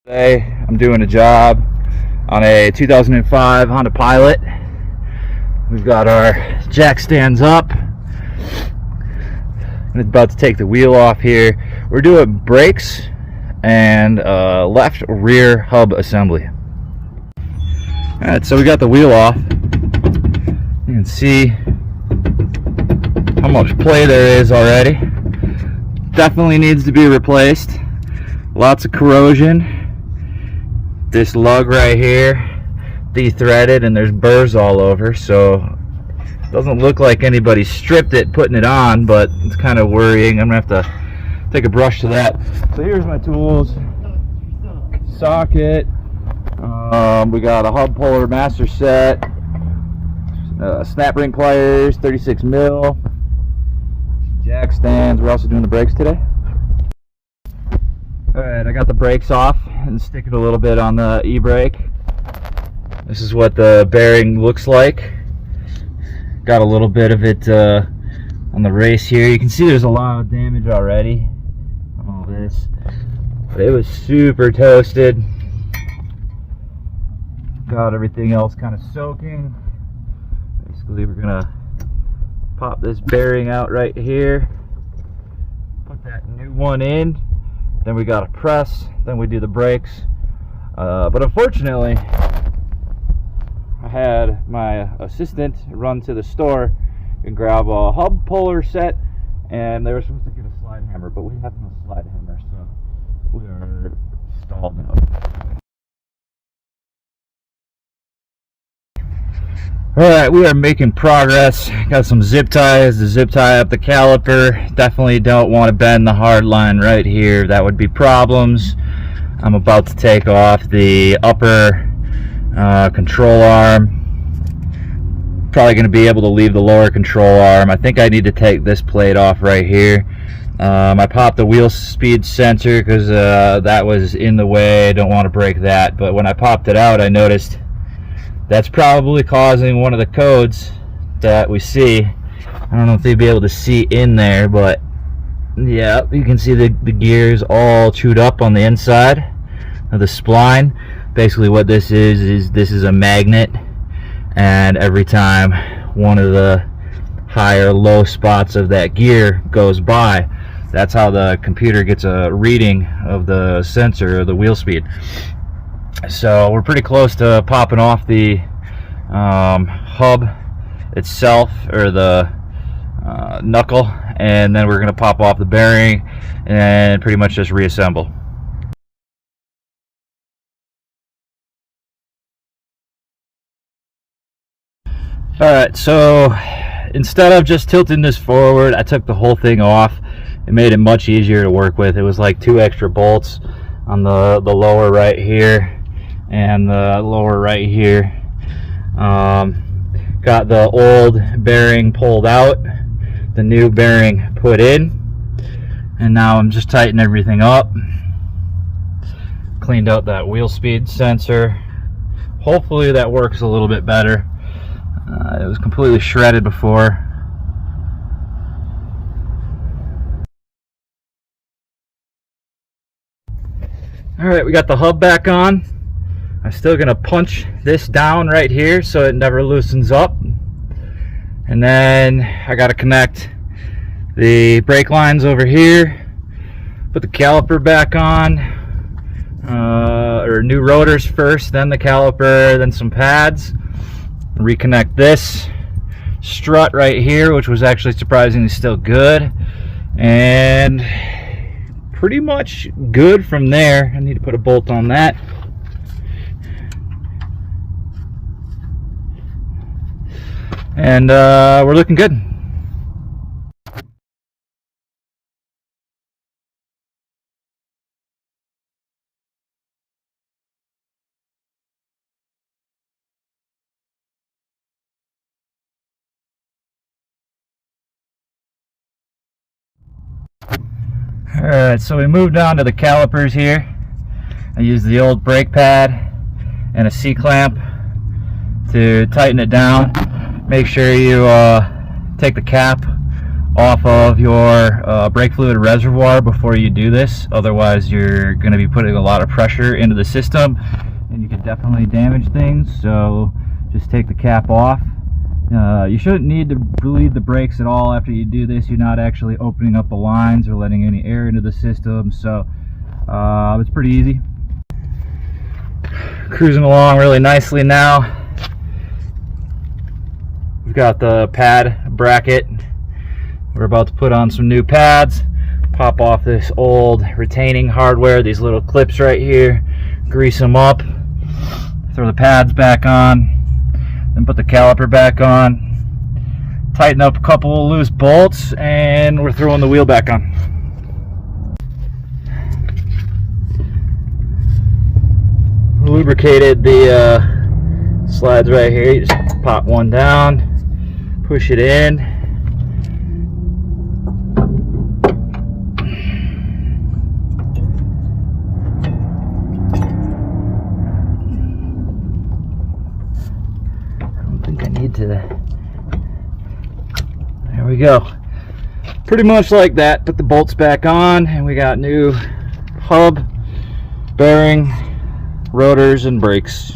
Today I'm doing a job on a 2005 Honda Pilot. We've got our jack stands up and it's about to take the wheel off here. We're doing brakes and left rear hub assembly. Alright, so we got the wheel off. You can see how much play there is already. Definitely needs to be replaced. Lots of corrosion. This lug right here de-threaded and there's burrs all over, so it doesn't look like anybody stripped it putting it on, but it's kind of worrying. I'm gonna have to take a brush to that. So here's my tools. Socket. We got a hub puller master set, snap ring pliers, 36 mil, jack stands. We're also doing the brakes today. Alright, I got the brakes off and stick it a little bit on the e-brake. This is what the bearing looks like. Got a little bit of it on the race here. You can see there's a lot of damage already on all this, but it was super toasted. Got everything else kind of soaking. Basically, we're gonna pop this bearing out right here, put that new one in. Then we got to press, then we do the brakes. But unfortunately, I had my assistant run to the store and grab a hub puller set, and they were supposed to get a slide hammer, but we have no slide hammer, so we are stalled now. Alright, we are making progress. Got some zip ties to zip tie up the caliper. Definitely don't want to bend the hard line right here. That would be problems. I'm about to take off the upper control arm. Probably going to be able to leave the lower control arm. I think I need to take this plate off right here. I popped the wheel speed sensor because that was in the way. I don't want to break that. But when I popped it out, I noticed that's probably causing one of the codes that we see. I don't know if they'd be able to see in there, but yeah, you can see the gears all chewed up on the inside of the spline. Basically what this is this is a magnet, and every time one of the high or low spots of that gear goes by, that's how the computer gets a reading of the sensor or the wheel speed. So we're pretty close to popping off the hub itself, or the knuckle, and then we're going to pop off the bearing and pretty much just reassemble. Alright, so instead of just tilting this forward, I took the whole thing off. It made it much easier to work with. It was like 2 extra bolts on the lower right here and the lower right here. Got the old bearing pulled out, the new bearing put in, and now I'm just tightening everything up. Cleaned out that wheel speed sensor. Hopefully that works a little bit better. It was completely shredded before. Alright, we got the hub back on. I'm still going to punch this down right here so it never loosens up. And then I got to connect the brake lines over here. Put the caliper back on. Or new rotors first, then the caliper, then some pads. Reconnect this strut right here, which was actually surprisingly still good. And pretty much good from there. I need to put a bolt on that. And we're looking good. Alright, so we moved on to the calipers here. I used the old brake pad and a C-clamp to tighten it down. Make sure you take the cap off of your brake fluid reservoir before you do this. Otherwise you're going to be putting a lot of pressure into the system and you can definitely damage things. So just take the cap off. You shouldn't need to bleed the brakes at all after you do this. You're not actually opening up the lines or letting any air into the system, so it's pretty easy. Cruising along really nicely now. We've got the pad bracket. We're about to put on some new pads, pop off this old retaining hardware, these little clips right here, grease them up, throw the pads back on, then put the caliper back on, tighten up a couple of loose bolts, and we're throwing the wheel back on. Lubricated the slides right here. You just pop one down, push it in. There we go. Pretty much like that. Put the bolts back on and we got new hub, bearing, rotors, and brakes.